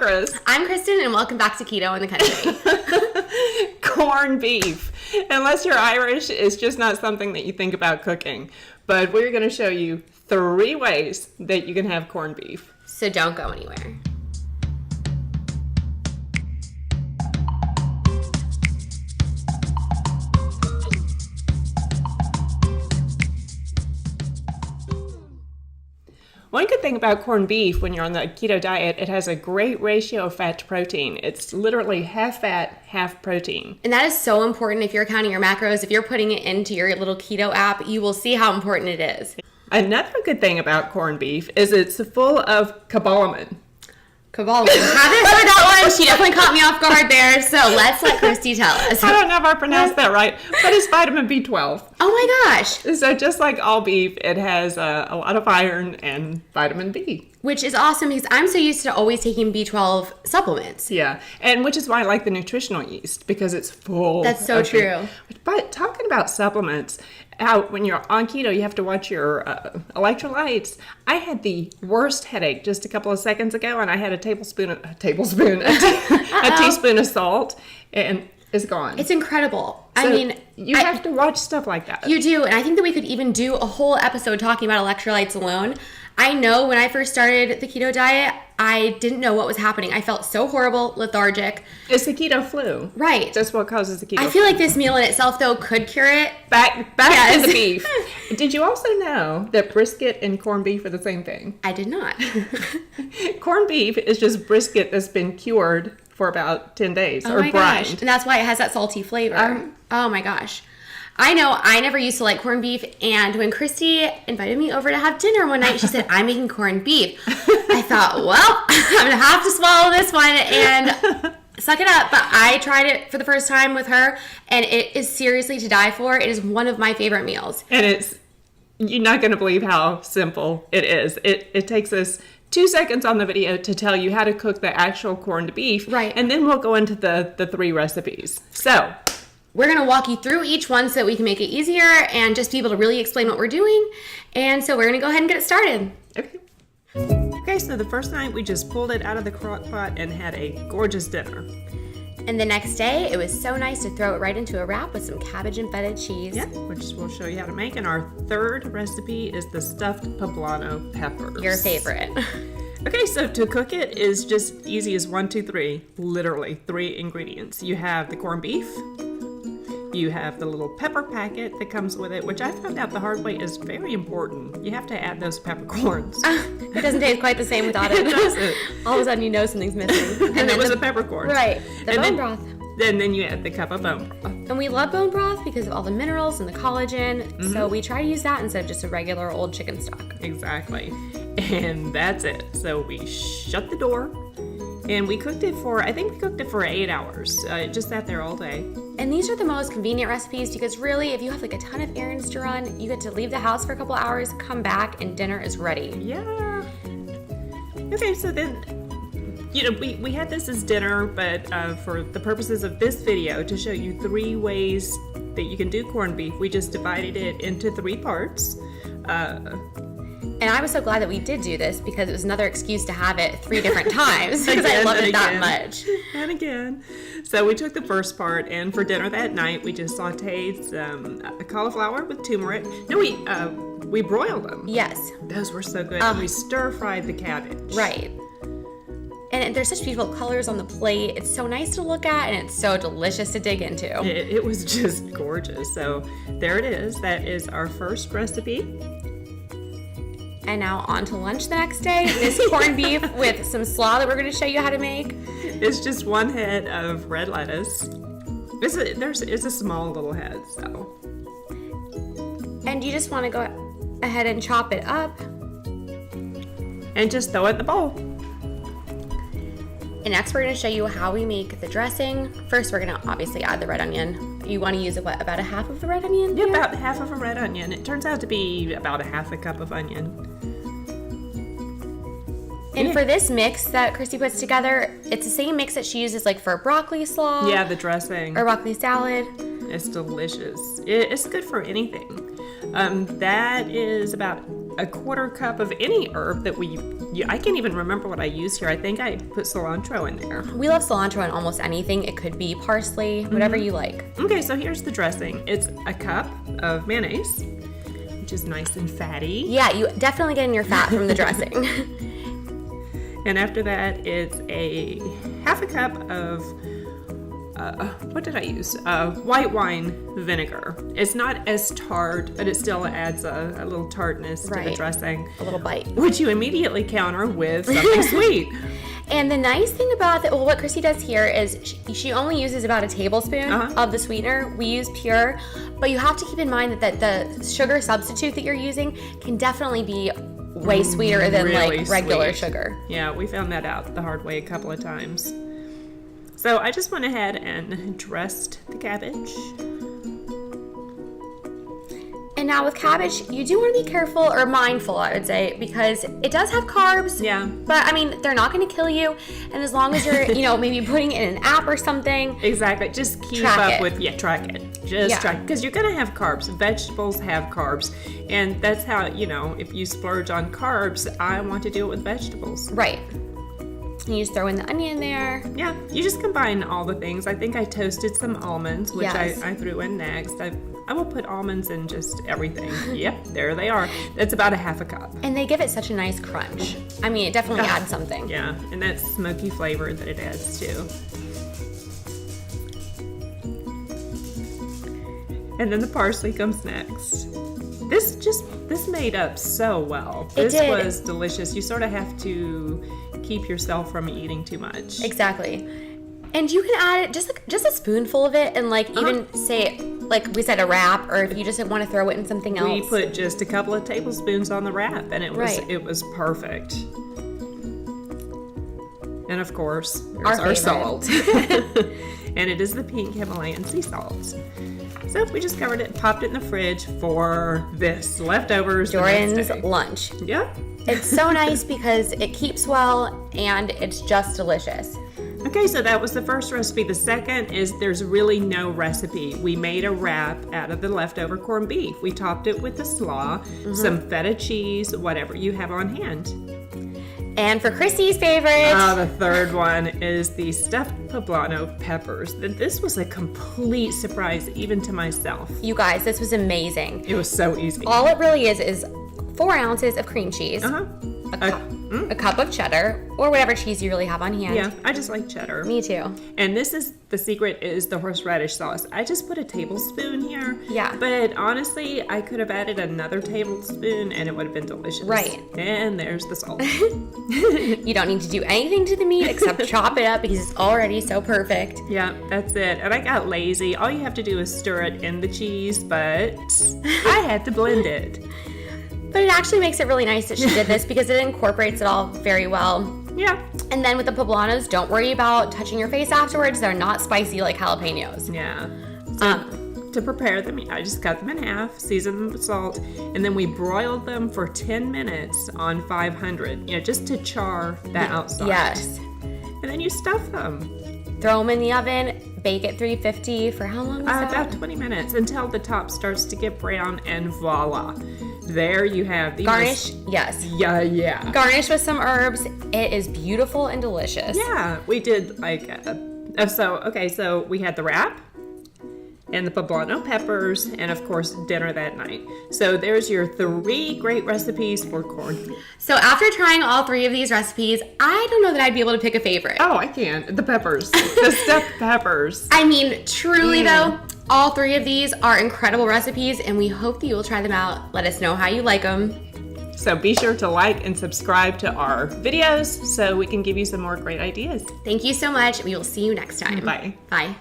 Chris. I'm Kristen, and welcome back to Keto in the Country. Corned beef. Unless you're Irish, it's just not something that you think about cooking. But we're going to show you 3 ways that you can have corned beef. So don't go anywhere. One good thing about corned beef when you're on the keto diet, it has a great ratio of fat to protein. It's literally half fat, half protein. And that is so important if you're counting your macros. If you're putting it into your little keto app, you will see how important it is. Another good thing about corned beef is it's full of cobalamin. Haven't heard that one. She definitely caught me off guard there. So let's let Christy tell us. I don't know if I pronounced that right, but it's vitamin B12. Oh my gosh. So just like all beef, it has a lot of iron and vitamin B. Which is awesome because I'm so used to always taking B12 supplements. Yeah, and which is why I like the nutritional yeast, because it's full. That's so true. But talking about supplements, when you're on keto, you have to watch your electrolytes. I had the worst headache just a couple of seconds ago, and I had a teaspoon of salt, and it's gone. It's incredible. So you have to watch stuff like that. You do, and I think that we could even do a whole episode talking about electrolytes alone. I know when I first started the keto diet, I didn't know what was happening. I felt so horrible, lethargic. It's the keto flu. Right. That's what causes the keto flu. I feel like this meal in itself, though, could cure it. Back to the beef. Did you also know that brisket and corned beef are the same thing? I did not. Corned beef is just brisket that's been cured for about 10 days or brined. Gosh. And that's why it has that salty flavor. Oh my gosh. I know I never used to like corned beef, and when Christy invited me over to have dinner one night, she said, I'm making corned beef. I thought, well, I'm going to have to swallow this one and suck it up. But I tried it for the first time with her, and it is seriously to die for. It is one of my favorite meals. And you're not going to believe how simple it is. It takes us 2 seconds on the video to tell you how to cook the actual corned beef. Right. And then we'll go into the 3 recipes. So we're going to walk you through each one so that we can make it easier and just be able to really explain what we're doing. And so we're going to go ahead and get it started. Okay, so the first night we just pulled it out of the crock pot and had a gorgeous dinner. And the next day, it was so nice to throw it right into a wrap with some cabbage and feta cheese. Yeah, which we'll show you how to make. And our 3rd recipe is the stuffed poblano peppers. Your favorite. Okay, so to cook it is just easy as 1, 2, 3. Literally 3 ingredients. You have the corned beef. You have the little pepper packet that comes with it, which I found out the hard way is very important. You have to add those peppercorns. It doesn't taste quite the same without it. It doesn't. All of a sudden you know something's missing. And it was a peppercorn. Right. The bone broth. Then you add the cup of bone broth. And we love bone broth because of all the minerals and the collagen. Mm-hmm. So we try to use that instead of just a regular old chicken stock. Exactly. And that's it. So we shut the door. And we cooked it for 8 hours. It just sat there all day. And these are the most convenient recipes because really, if you have like a ton of errands to run, you get to leave the house for a couple hours, come back, and dinner is ready. Yeah. Okay, so then, we had this as dinner, but for the purposes of this video, to show you 3 ways that you can do corned beef, we just divided it into 3 parts. And I was so glad that we did do this because it was another excuse to have it 3 different times because I love it that much. And again. So we took the first part, and for dinner that night, we just sauteed some cauliflower with turmeric. No, we broiled them. Yes. Those were so good. And we stir-fried the cabbage. Right. And there's such beautiful colors on the plate. It's so nice to look at, and it's so delicious to dig into. It was just gorgeous. So there it is. That is our first recipe. And now on to lunch the next day. This corned beef with some slaw that we're going to show you how to make. It's just 1 head of red lettuce. It's a small little head, so. And you just want to go ahead and chop it up. And just throw it in the bowl. And next we're going to show you how we make the dressing. First we're going to obviously add the red onion. You want to use about a half of the red onion? Yeah, about half of a red onion. It turns out to be about a half a cup of onion. And for this mix that Christy puts together, it's the same mix that she uses like for broccoli slaw. Yeah, the dressing. Or broccoli salad. It's delicious. It's good for anything. That is about a 1/4 cup of any herb that we I can't even remember what I used here. I think I put cilantro in there. We love cilantro in almost anything. It could be parsley, whatever you like. Okay, so here's the dressing. It's a cup of mayonnaise, which is nice and fatty. Yeah, you definitely getting your fat from the dressing. And after that, it's a half a cup of, what did I use? White wine vinegar. It's not as tart, but it still adds a little tartness to the dressing. A little bite. Which you immediately counter with something sweet. And the nice thing about that, well, what Christy does here is she only uses about a tablespoon of the sweetener. We use pure, but you have to keep in mind that the sugar substitute that you're using can definitely be way sweeter than really like regular sweet. sugar. Yeah, we found that out the hard way a couple of times. So I just went ahead and dressed the cabbage. And now with cabbage, you do want to be careful or mindful, I would say, because it does have carbs. Yeah. But I mean, they're not going to kill you. And as long as you're, maybe putting it in an app or something. Exactly. Just keep track up it. with, track it. Just track, because you're going to have carbs. Vegetables have carbs. And that's how, if you splurge on carbs, I want to do it with vegetables. Right. You just throw in the onion there. Yeah, you just combine all the things. I think I toasted some almonds, which I threw in next. I will put almonds in just everything. Yep, there they are. That's about a half a cup. And they give it such a nice crunch. I mean, it definitely adds something. Yeah, and that smoky flavor that it adds too. And then the parsley comes next. This made up so well. This was delicious. You sort of have to keep yourself from eating too much. Exactly. And you can add it just a spoonful of it, and even say, like we said, a wrap, or if you just want to throw it in something else. We put just a couple of tablespoons on the wrap, and it was perfect. And of course, there's our salt. And it is the pink Himalayan sea salt. So we just covered it, popped it in the fridge for this leftovers. Jordan's lunch. Yeah. It's so nice because it keeps well and it's just delicious. Okay, so that was the first recipe. The second is there's really no recipe. We made a wrap out of the leftover corned beef. We topped it with the slaw, some feta cheese, whatever you have on hand. And for Christy's favorite. The third one is the stuffed poblano peppers. This was a complete surprise even to myself. You guys, this was amazing. It was so easy. All it really is 4 ounces of cream cheese, a cup of cheddar, or whatever cheese you really have on hand. Yeah, I just like cheddar. Me too. And the secret is the horseradish sauce. I just put a tablespoon here. Yeah. But honestly, I could have added another tablespoon and it would have been delicious. Right. And there's the salt. You don't need to do anything to the meat except chop it up because it's already so perfect. Yeah, that's it. And I got lazy. All you have to do is stir it in the cheese, but I had to blend it. But it actually makes it really nice that she did this because it incorporates it all very well. Yeah. And then with the poblanos, don't worry about touching your face afterwards. They're not spicy like jalapenos. Yeah. So to prepare them, I just cut them in half, seasoned them with salt, and then we broiled them for 10 minutes on 500, just to char the outside. Yes. And then you stuff them. Throw them in the oven, bake at 350 for how long was that? About 20 minutes until the top starts to get brown, and voila. There you have the garnish. Yes. Yeah. Garnish with some herbs. It is beautiful and delicious. Yeah, we did so we had the wrap and the poblano peppers and of course dinner that night. So there's your 3 great recipes for corned beef. So after trying all 3 of these recipes, I don't know that I'd be able to pick a favorite. Oh, I can. The peppers. The stuffed peppers. I mean, truly though, all 3 of these are incredible recipes, and we hope that you will try them out. Let us know how you like them. So be sure to like and subscribe to our videos so we can give you some more great ideas. Thank you so much. We will see you next time. Bye. Bye.